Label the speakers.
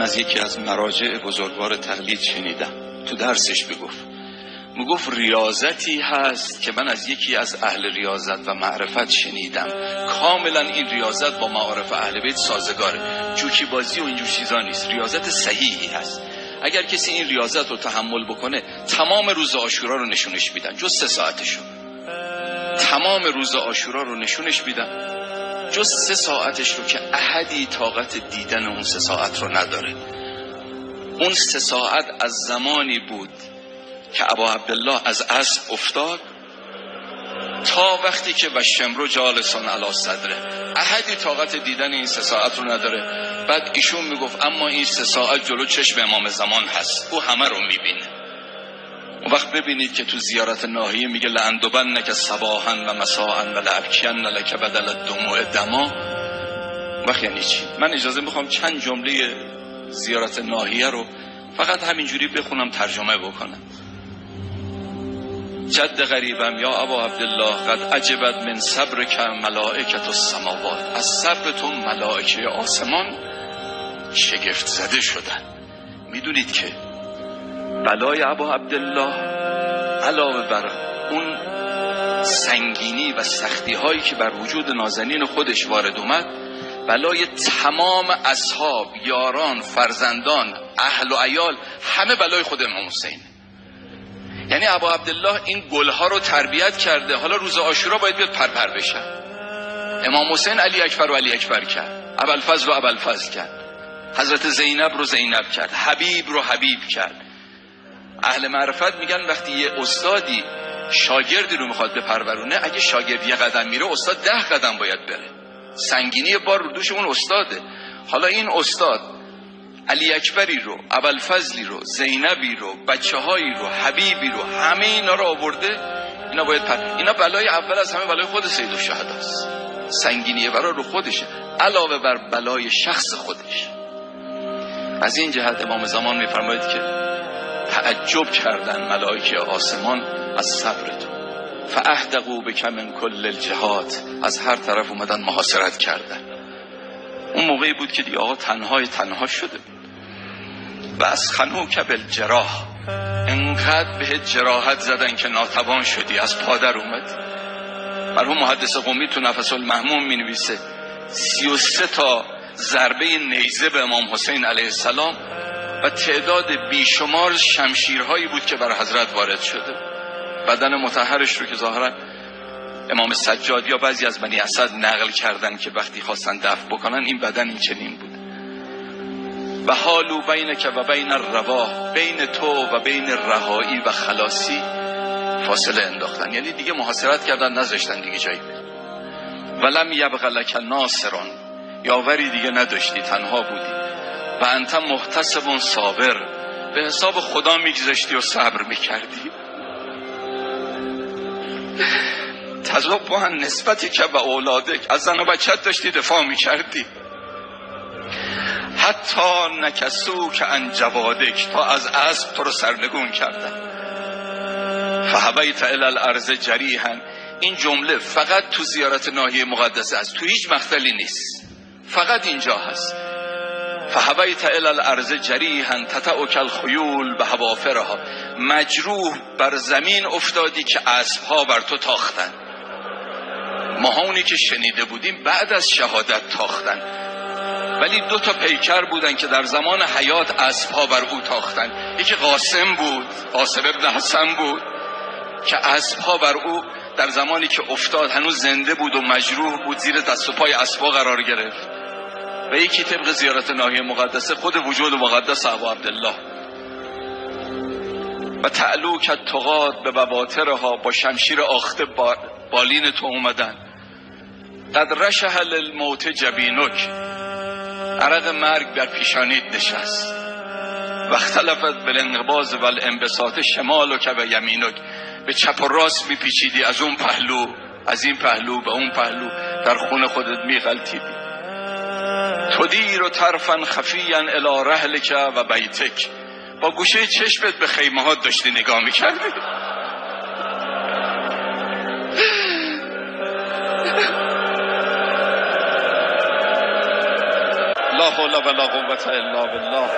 Speaker 1: از یکی از مراجع بزرگوار تقلید شنیدم، تو درسش میگفت ریاضتی هست که من از یکی از اهل ریاضت و معرفت شنیدم، کاملا این ریاضت با معارف اهل بیت سازگاره، جوکی بازی و اینجور چیزا نیست، ریاضت صحیحی هست. اگر کسی این ریاضت رو تحمل بکنه تمام روز عاشورا رو نشونش میدن جز 3 ساعتشو، تمام روز عاشورا رو نشونش میدن جز 3 ساعتش رو که احدی طاقت دیدن اون 3 ساعت رو نداره. اون 3 ساعت از زمانی بود که ابا عبدالله از اسب افتاد تا وقتی که والشمر جالسون علی صدره، احدی طاقت دیدن این 3 ساعت رو نداره. بعد ایشون میگفت اما این 3 ساعت جلو چشم امام زمان هست، او همه رو میبینه. اون وقت ببینید که تو زیارت ناحیه میگه لأندبنک صباحا و مساء و لأبکین لک بدل الدموع دما. وقت یعنی چی؟ من اجازه میخوام چند جمله زیارت ناحیه رو فقط همینجوری بخونم ترجمه بکنم. جد غریبم یا ابا عبدالله قد عجبت من صبرک ملائکة السماوات، از صبرتون ملائکه آسمان شگفت زده شدن. میدونید که بلای ابا عبدالله علاوه بر اون سنگینی و سختی هایی که بر وجود نازنین خودش وارد اومد، بلای تمام اصحاب، یاران، فرزندان، اهل و عیال، همه بلای خود امام حسین. یعنی ابا عبدالله این گلها رو تربیت کرده، حالا روز عاشورا باید بیاد پرپر بشن. امام حسین علی اکبر و علی اکبر کرد، ابوالفضل و ابوالفضل کرد، حضرت زینب رو زینب کرد، حبیب رو حبیب کرد. اهل معرفت میگن وقتی یه استادی شاگردی رو میخواد بپرورونه، اگه شاگرد یه قدم میره استاد 10 قدم باید بره، سنگینی بار رو دوش اون استاده. حالا این استاد علی اکبری رو، ابوالفضلی رو، زینبی رو، بچه‌هایی رو، حبیبی رو، همه اینا رو آورده، اینا باید اینا بلای اول از همه بلای خود سید الشهداست، سنگینی برا رو خودشه علاوه بر بلای شخص خودش. از این جهت امام زمان میفرماید که تعجب کردن ملائکه آسمان از صبرتون، فاحدقوا بک من کل الجهات، از هر طرف اومدن محاصرت کردن. اون موقعی بود که دیگه آقا تنها شده بود. و از خنوک بالجراح، انقدر به جراحت زدن که ناتوان شدی، از پادر اومد. مرحوم محدث قمی تو نفس المهموم می نویسه 33 تا ضربه نیزه به امام حسین علیه السلام و تعداد بیشمار شمشیرهایی بود که بر حضرت وارد شده. بدن مطهرش رو که ظاهرا امام سجاد یا بعضی از بنی اسد نقل کردن که وقتی خواستن دفن بکنن این بدن این چنین بود. و حالو بینک و بین الرواح، بین تو و بین رهایی و خلاصی فاصله انداختن، یعنی دیگه محاصرت کردن، نذاشتن دیگه جایی بری. ولم یبق لک ناصرون، یاوری دیگه نداشتی، تنها بودی. و انت محتسب صابر، به حساب خدا میگذشتی و صبر میکردی. تذوب عن نسبتی که به اولادک، از زن و بچت داشتی دفاع میکردی. حتی نکسو که عن جوادک، تا از اسب تو رو سرنگون کردن. فهویت الی الارض جریحا، این جمله فقط تو زیارت ناحیه مقدسه است، تو هیچ مقتلی نیست، فقط اینجا هست. فهویت الی الارض جریحا تتعک الخیول بحوافرها، مجروح بر زمین افتادی که اسبها بر تو تاختن. ما اونی که شنیده بودیم بعد از شهادت تاختن، ولی 2 تا پیکر بودن که در زمان حیات اسبها بر او تاختن. یکی قاسم بود، قاسم ابن حسن بود که اسبها بر او در زمانی که افتاد هنوز زنده بود و مجروح بود، زیر دست و پای اسبها قرار گرفت. و یکی طبق زیارت ناحیه مقدسه خود وجود مقدس ابا عبدالله. و تعلو که تقاد به بواترها، با شمشیر آخته بالین تو اومدن. قد رشح للموت جبینک، عرق مرگ در پیشانیت نشست. و اختلفت بالانقباض و الانبساط شمالک و یمینک، به چپ و راست میپیچیدی، از اون پهلو از این پهلو به اون پهلو، در خون خودت میغلطیدی. تدیر و طرفا خفیا الی رحلک و بیتک، با گوشه چشمت به خیمه ها داشتی نگاه میکردی. لا حول ولا قوة الا بالله.